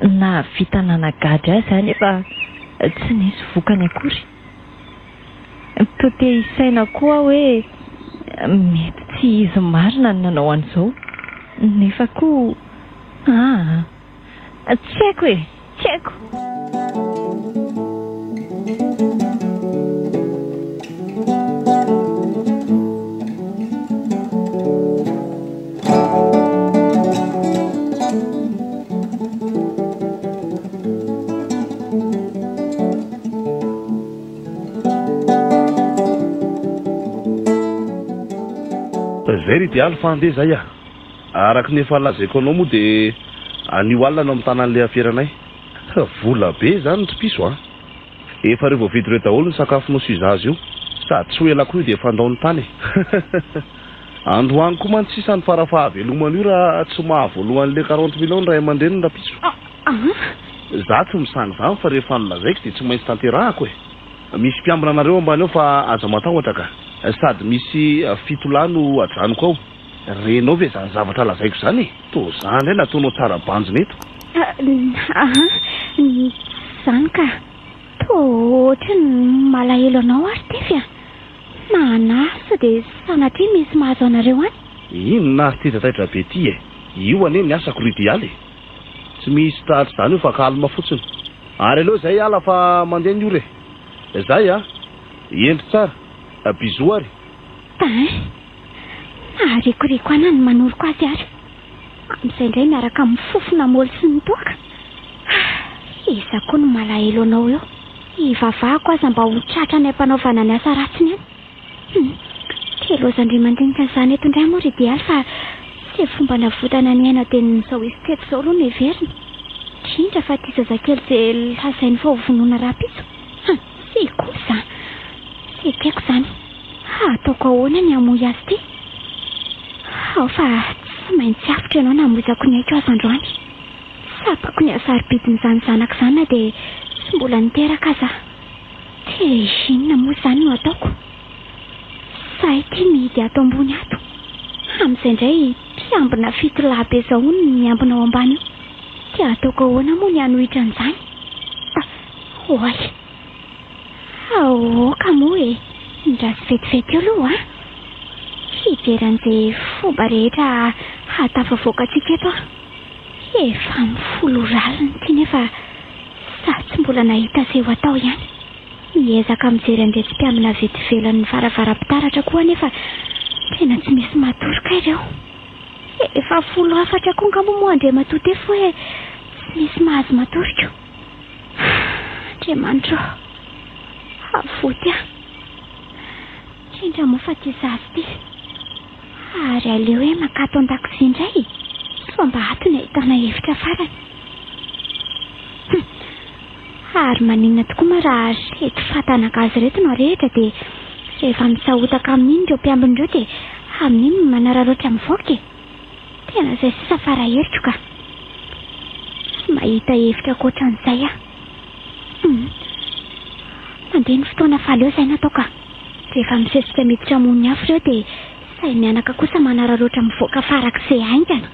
S3: na vita nanagady azy zany efa tsy nisy vokany akory. Toa te isaina koa hoe mety tsy izy marina ny nanao an'izao. Nefa koa tsy haiko e, tsy haiko.
S5: Zay ry idealy fa andeha zay a. Araka ny efa lazaiko anao moa dia anio alina no amin'ny tanan'ilay aferanay. Vola be zany ny piso a. Efa rehefa vity ireo daholo ny sakafonao sy zazy io. Sady tsy ho ela koa io dia efa andao ny tany. Androany koa mantsy sisa ny farafahavelomana io raha tsy mahavoalohan'ilay 40 millions ray aman-dreny raha piso. Za tsy misany zany fa rehefa nolazaiko dia tsy maintsy tanterahako e. misy mpiambina anareo ambany eo fa aza matahotra ka sady misy fitolano adranoko ao renao ve zany zavatra lazaiko zany to zany e nataonao tsara banjona eto
S2: zany ka to ohatrany malahelo anao ary tefy na nasa dia sanatria misy mahazo anareo any
S5: ino na ty tataitra be ty e io ane ny asako ridialy tsy misy tatry zany io fa kalma fotsiny ary aloha zay ala fa mandeha ny io re zay endry tsara bizo ary
S2: arikoriko ana ny manoroko azy ary amin'izay indray miaraka amin'ny fofona moly sy ny toaka iza koa no malahelo anao eo ivavahako aza mba ho tratra ny ampanaovana ny asa ratsiny any telozandriamandinika n'izany eto indray moa ridialy fa sy fomba navotana ny aina dia nizao izy teto izao aloha no everiny indrindra fa ty zazakely izay lazainy fa ho vonoana rapiso sy kosa sy tiako zany ataoko ahoana ny hamoy azy ty ao fa tsy maintsy afitra ianao namozako ny aiko azy androany sapako ny asarobidin'izany zanaka izany dia sy mbola niteraka aza tezinona moa izany no ataoko sahy ty mihidy ato ambony ato amin'izay indray mpiambina fitolahy be zao ny miambina ao ambany io dia ataoko ahoana moa ny hanohitra an'izany oay aoka moa e ndrasy vetivety eo aloha fijeran'izay fomba rehetra hatafavoakantsika eto efa mifolo raliny ty nefa sa tsy mbola nahita izay ho atao ihany miezaka mijery andretsy mpiamina vetivelan'ny varavaram-pitaratra koa nefa tena tsy misy matoroka ireo efa 14 konga moa andre matote fo hoe tsy misy mahazo matorika andriamanitro avoty indrindra moa fa ty zazy ty ary aleo hoe makato an-dakozia indray fa mba atony ahitana hevitra farany ary maninona tokoa ma raha reto fatanaka azy reto no rehetra dia rehefa misahotaka amin'iny ireo mpiambin'ireo dia amin'iny manararoatra mivoaka tena izay sisa faraheriko ka sy mahita hevitra koatran'izay mandeha ny fotoana faly eo izay natao ka rehefa misesika miditra mony afo ireo dia say mianaka kosa manararoatra mivoaka farak'izay aingana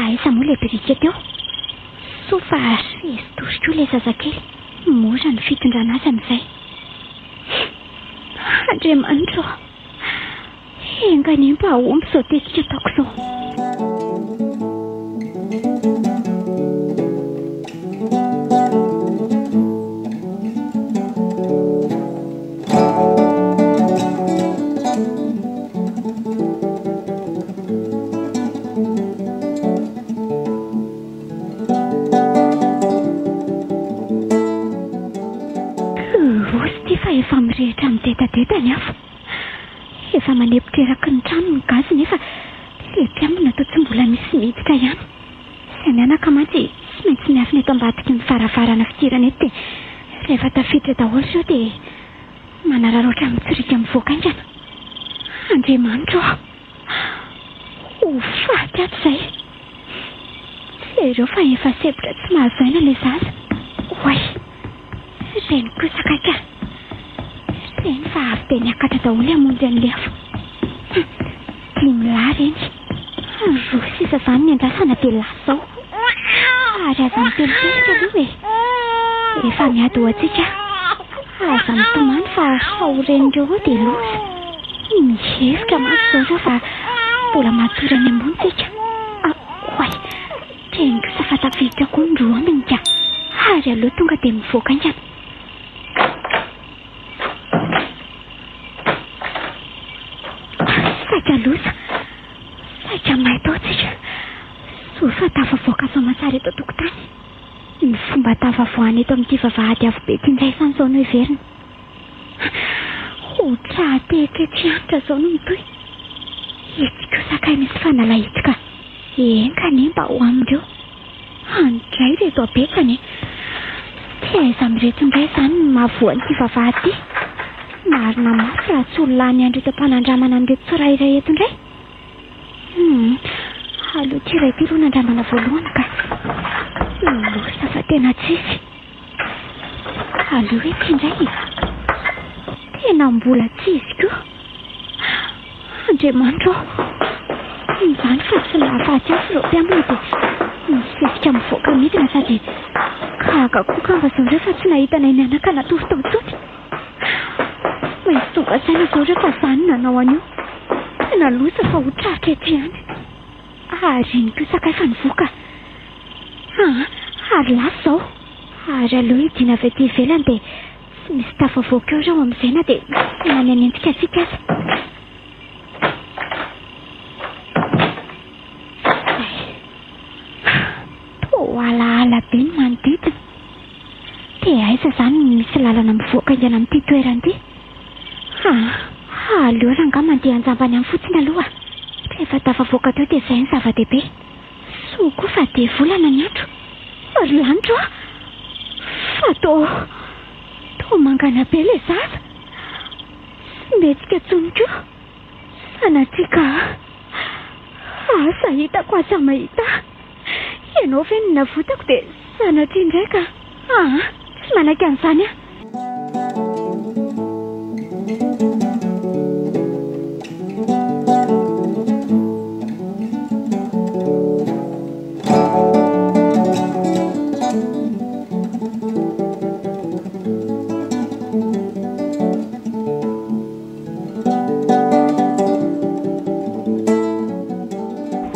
S2: aiza moa ilay birika teo sofa izy toriko ilay zazakely mora ny fitondrana azy amin'izay andriamanitro engany mba aomby izao tesika ataoko izao efa mirehitra miteta-teta ny afo efa manepotreraky ny trano ny gazy nefa ilay mpiambina tao tsy mbola misy miditra ihany izay mianaka mantsy tsy maintsy miafina eto ambadiky ny faravarana fitirana eto dia rehefa tafiditra daholo ireo dia manararoatra mitsorika mivoaka aingana andriamanitro ho faty ato izay sy ireo fa efa sepotra tsy mahazo aina ilay zaza oay reny kosaka ka reny fa avy dia niakatra daholo hamonjy an'ilay afo dimilay reny roa sisa izany ny andrasana dia lasa izao ary aza mitelitelika aloha efa miady ho antsika aza mitomany fa ao renindreo ao dia loza mihevitra mantsy izao fa mbola matory any ambonitsika oay reny kosa fa tafiditra koa ny roa aminy ka ary aloha tonga dia mivoaka ingana loza saika mahita tsika sofa tafavoaka somatsara eto tokotany ny fomba tafavoany eto amin'ity vavahady avo be tindray sany izao no heveriny hotratekeky anitra izao no mitoy etsika sakay misy fanalahitika enkany mba ho amindreo andray reto abekany tiaiza mireto indray izany ny mahavoan'ity vavahady marina mafy raha tsy olona ny andro eto mpanandramana an'reto tsirairay eto indray aloha ty iray ty roa nandramana voalohana ka losa fa tena tsisy aloha ety indray tena mbola tsy izy koa. Andriamanitra izany fa tsy nahafaty azy ireo mpiambina dia misesika mivoaka midina sady kakakoka mba zao rehefa tsy nahitana iny anaka natory tao tsony. Maintsy tonga saina zao rehefa izany nanao an'io. Tena loza fa ho traritra ety ihany. Ary iny koa sakaifa nivoaka. Ary lafo zao. Ary aleo hidiana avy ety ivelany dia tsy misy tafavoaka eo rao amin'izay na dia tena nanenjika asika azy. Alaala be ny manodidina. Dia aiza izany misy lalana mivoaka ihany amin'ity toerana ity. Aleo ranga mandeha anjambany amin'ny fotsiny aloha. Rehefa tafavoaka teo dia izay ny zava-dehibe. Soa koa fa dia volana ny andro. Ary lanitra fa to mangana be ilay zaza. Tsy metsika tsony koa. Sanatria ka asa hitako aza mahita. Ianao ve ny navotako dia sanatria indraika. Tsy manaiky an'izany a.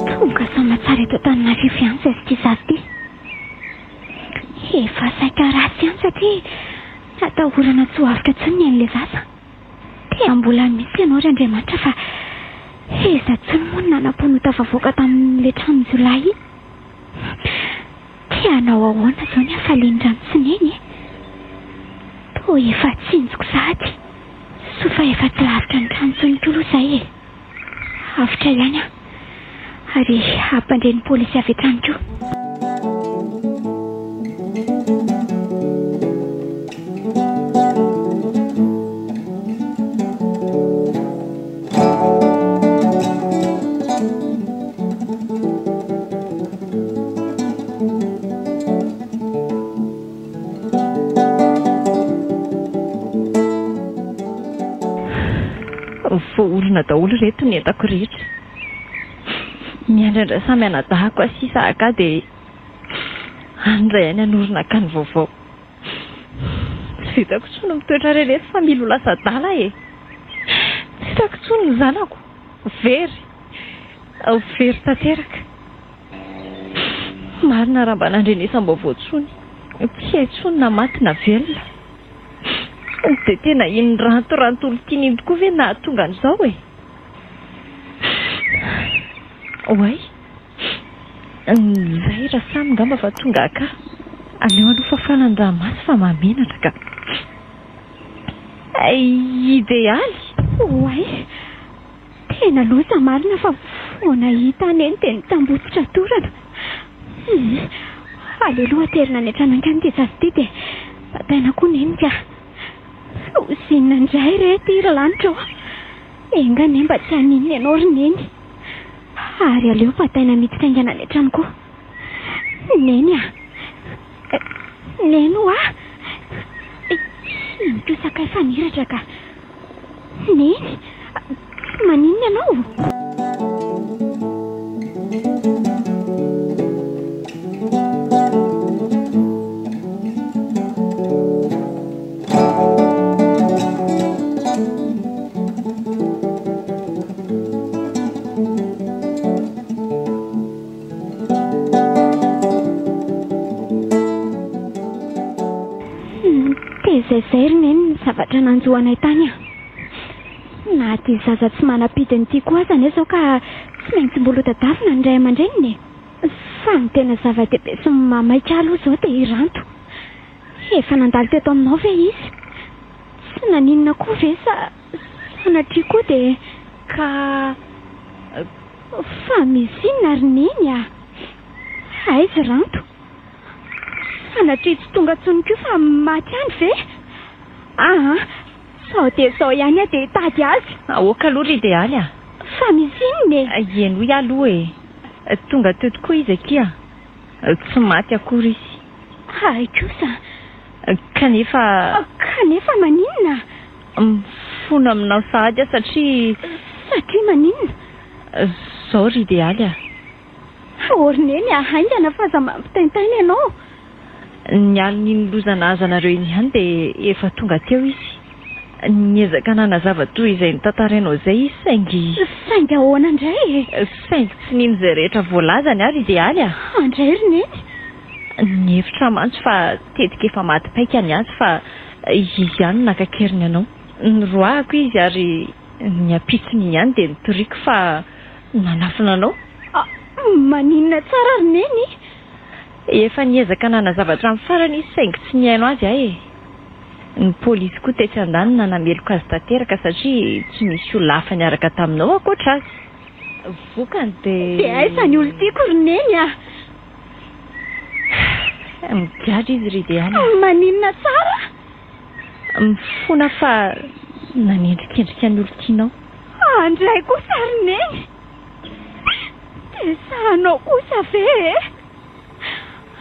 S2: Tonga samatsara eto Antananarivo ihany izay tsy zazy ity. Efa saika ratsy ihany satria natahorana tsy ho avitra tsony ny an'ilay zaza. Dia mbola misy ianao ry Andriamanitra fa eza tsony moa ny nanam-pony tafavoaka tamin'ilay trano Jolay iny. Dia hanao ahoana zao ny hafalian-drano sy neny e. To efa tsinjoko sahady. Sofa efa tsy lavitra ny trano tsony koa aloha izay e. Avitra ihany a. Ary hampandreny polisy avy hatrany koa.
S3: Voaorona daholo reto ny entako rehetra. Miandrandra samy anadahako asisa aka dia andray any anorona ka ny vaovao. Tsy hitako tsony mitoetra rehetra fa milo lasa dala e. Tsy hitako tsony ny zanako. Very tanteraka. Marina raha mba nandrenesam-baovao tsony. Tsy hay tsony na maty na velona. Dia tena iny rantorantolo tiany tokoa ve nahatonga an'izao e. Oay, izay raha samy ngamba fa tonga aka. Aleo aloha fa fanan-dranomasy fa mamenatra ka. Idealy.
S2: Oay, tena loza marina fa foana hita any eny dia nitambotsitra torana. Aleloha terina ny atranangany dia zazy ity dia bataina koa neny ka. Osinina indray rehetra ira lanitra ao. Engane mba tsy haninona ianao ry neny. Ary aleo bataina miditra aingana any an-trano koa. Neny a. Neny oa. Ino toa sakaifa niratra ka. Neny, tsy maninona ianao. Zay ry neny ny zavatra nanjohanay tany a. Na ty zaza tsy manapidiny ty koa aza izao ka tsy maintsy mbola tadavina ny ray aman-dreniny. Fa ny tena zava-dehibe sy mamaika aloha izao dia iranto. Efa nandalo teto aminao ve izy? Tsy naninona koa ve sa sanatria koa dia ka fa misy inona ry neny a. Aizy ranto. Sanatria tsy tonga tsony koa fa maty any ve? Sao dia sao ihany a dia tady azy.
S3: Aoka aloha ry idealy a.
S2: Fa misy inona e?
S3: Eno aloha e. Tonga teo tokoa izy aky a. Tsy maty akory izy.
S2: Kosa.
S3: Kanefa
S2: maninona?
S3: Mifono aminao sahady satria
S2: maninona
S3: zao ry idealy
S2: orneny ahaingana fa za mampitaintaina ianao.
S3: Ny aliny lozana aza nareo iny ihany dia efa tonga teo izy. Niezaka nanazava toy izay nitantarainao izay izy
S2: saingy ahoana indray
S3: saingy tsy nino izay rehetra voalazany ary idealy
S2: andray roneny.
S3: Ny hevitra mantsy fa tetika efa maty paika ny azy fa izy ihany nakakeriny anao. Nyroahako izy ary ny apitsiny ihany dia nitoriako fa nanafina anao.
S2: Maninona tsara roneny.
S3: Efa niezaka nanazavatra amin'ny farany izy saingy tsy nihaino azy ahy. Ny polisy koa tetsy an-daniny nameloko azy tanteraka satria tsy misy olona hafa niaraka taminao ankoatra azy. Vokany dia
S2: aiza ny olona tiako roneny
S3: migadra izy ry idealy.
S2: Maninona tsara.
S3: Mifoana fa nanendrikendrika ny olona tianao.
S2: Andray kosa roneny. Dia sahanao kosa ve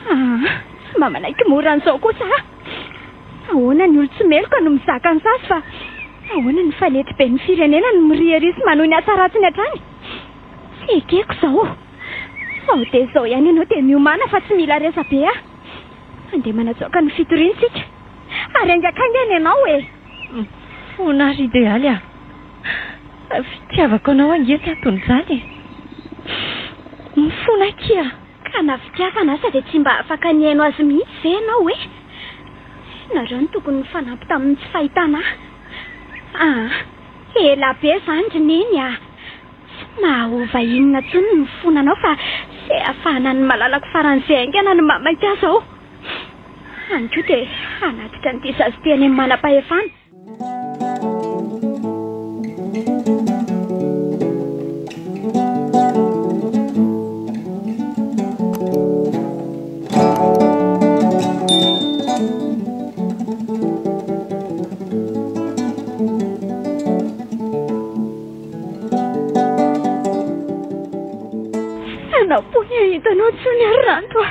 S2: tsy mamanaiky mora an'izao kosa. Ahoana ny olo tsy meloka no mizaka ny sasy fa ahoana ny faletry be ny firenena no miriarisy manohy ny asa ratsiny hatrany. Tsy ekeko izao. Sao dia izao ihany ianao dia miomana fa tsy mila resa be andeha manatsoaka ny fitoriantsika ary aingakaingana ianao
S3: Fona ry idealy fitiavako anao angety anton'izany. Mifona kia
S2: ka nafitiavana asa dia tsy mba afaka nihaino azy mihitsy ve ianao nareo ny tokony ny fanampy tamin'ny tsy fahitana. Ela be izany roneny tsy mahova inona tsony ny fonanao fa izay ahafahana ny malalako faran'izay aingana no mamaika azy ao. Any koa dia hanatitra ny tisazy teny amin'ny manam-pahefana. Pony hitanao tsony ary ranto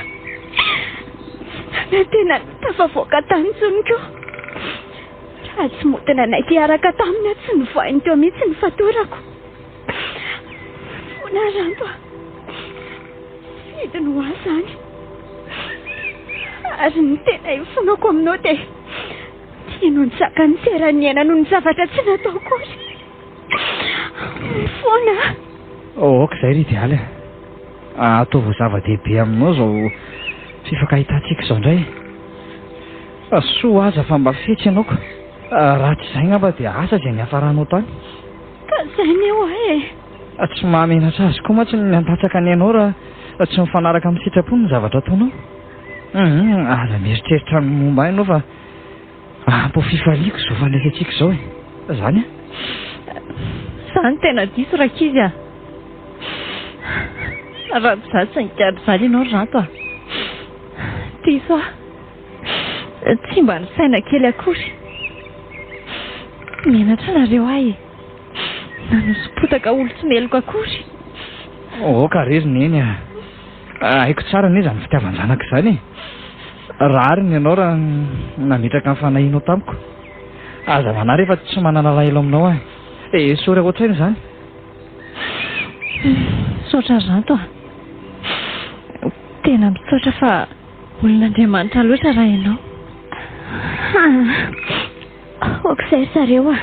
S2: na tena tafavoaka tany tsoniko. Raha tsy modina naiky hiaraka taminy tsy nivoainy teo mihitsy ny fatorako. Fona ranto fidiny ho azy zany ary ny tena hifonako aminao dia tianao ny zaka ny serany aina noho ny zavatra tsy natao kory. Fona
S4: oka izay ry idealy ataovy zava-dehibe aminao zao fifankahitantsika izao indray. Soa aza fa mba fetsy ianao ka raha tsy izay ngamba dia asa izay niafaranao tany.
S2: Ka izay ny eo
S4: tsy mahamenatra azy koa mantsy ny andatsaka ny ianao raha tsy mifanaraka amin'ny sitrapony ny zavatra ataonao. Aza mieritreritra ny momba ianao fa mpo fifaliako izao fandraisantsika izao zany
S3: zany tena diso rakizy raha mizaly tsy nikady zaly ianao ranto diso tsy mba ny saina kely akory. Menatra nareo nanosipotaka olo tsy meloka akory.
S4: Oka rery neny haiko tsara ne zany fitiavan-janaka izany raha ary ny ianao raha nametraka ny fanahinao tamiko aza manary efa tsy manana lahelo aminao sory ohatraino izany.
S3: Sotra ranto tena misotra fa olon'Andriamanitra loatra raha ianao.
S2: Okizay zareo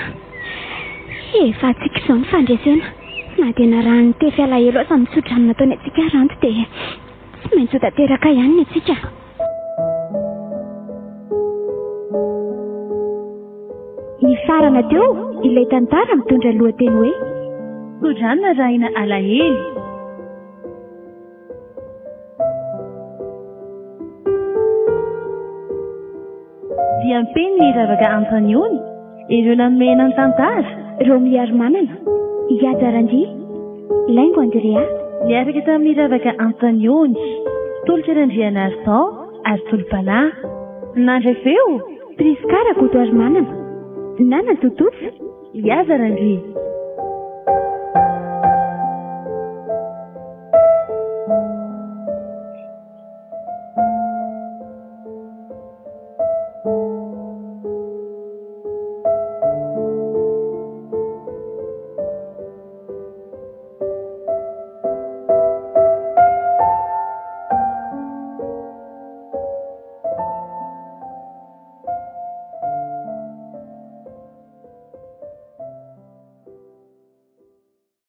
S2: efa atsika izao ny fandresena na dia na raha nitefy alahelo aza mitsotra ny nataony atsika ranto dia tsy maintsy ho tanteraka ihany ny atsika. Ny farana teo ilay tantara mitondra lohateny hoe
S1: Sodrana Raina alahelo. Dia mpeny ny ravaka Antaniony ireo namena ny tantara
S2: ireo miaro manana Iadarandy Laingo Andrea
S1: niaraka tamin'ny ravaka Antaniony tolotra Randriana Artan ary tolopanahy
S2: nandray feo Priskara Koto ary manana Nana Tototra
S1: Iadarandy